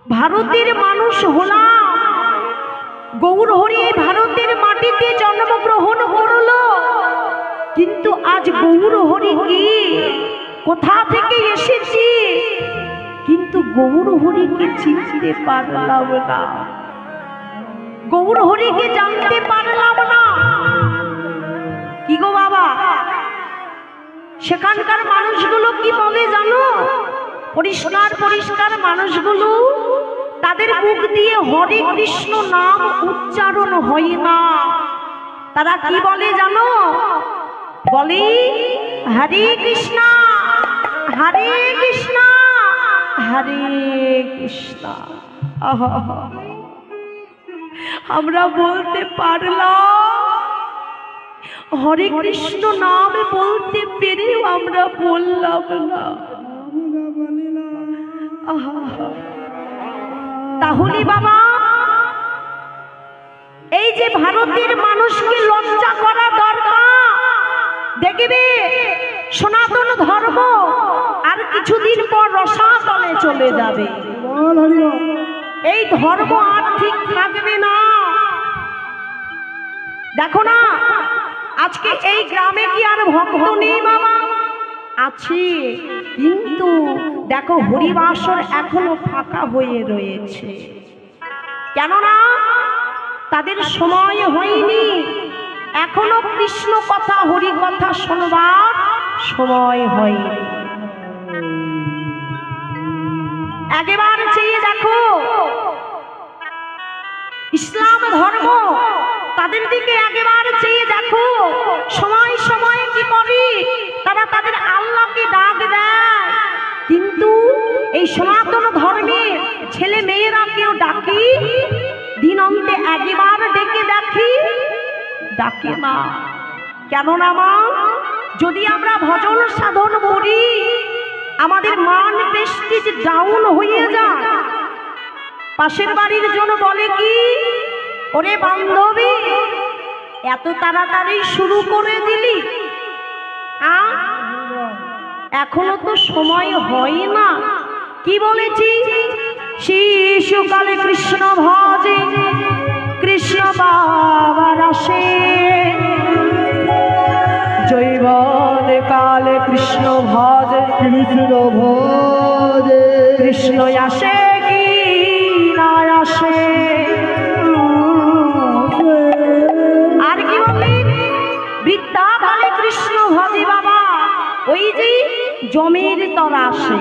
ভারতের মানুষ হলাম, গৌর হরি ভারতের মাটিতে জন্মগ্রহণ করলো, কিন্তু আজ গৌর হরি কি কোথা থেকে এসেছি, কিন্তু গৌর হরিকে চিনতে পারলাম না, গৌর হরিকে জানতে পারলাম না। কি গো বাবা, সেখানকার মানুষগুলো কি বলে জানো? পরিষ্কার পরিষ্কার মানুষগুলো, তাদের মুখ দিয়ে হরে কৃষ্ণ নাম উচ্চারণ হয় না। তারা কি বলে জানো? বলে হরে কৃষ্ণ হরে কৃষ্ণ হরে কৃষ্ণ। আমরা বলতে পারলাম, হরে কৃষ্ণ নাম বলতে পেরেও আমরা বললাম না। তাহলে বাবা, এই যে ভারতের মানুষকে লজ্জা করা দরকার। দেখবে সনাতন ধর্ম আর কিছুদিন পর রসাতলে চলে যাবে, এই ধর্ম আর ঠিক থাকবে না। দেখো না, আজকে এই গ্রামে কি আর ভক্ত নেই বাবা? আছে, কিন্তু দেখো হরিবাসর এখনো ফাঁকা হয়ে রয়েছে। কেননা তাদের সময় হয়নি, এখনো কৃষ্ণ কথা হরি কথা শোনবার সময় হয়নি। একবার চেয়ে দেখো, ইসলাম ধর্ম, তাদের দিকে একবার চেয়ে দেখো, সময় সময় কি করে তারা তাদের আল্লাহকে ডাক দেয়, কিন্তু এই সনাতন ধর্মের ছেলে মেয়েরা কেউ ডাকি দিন অন্তে একবার ডেকে দেখি, ডাকে না। কেননা মা, যদি আমরা ভজন সাধন করি আমাদের মান প্রেস্টিজ ডাউন হয়ে যায়। পাশের বাড়ির জন্য বলে কি, ওরে বান্ধবী এত তাড়াতাড়ি শুরু করে দিলি, এখনো তো সময় হয় না। কি বলেছি? শিশুকালে কৃষ্ণ ভজে কৃষ্ণ বাবার আসে, যৌবন কালে কৃষ্ণ ভজে কৃষ্ণ ভজে কৃষ্ণ আসে কি না আসে। আর কি বলে? বৃদ্ধাকালে কৃষ্ণ ভজে বাবা, ওই যে জমির তর আসে।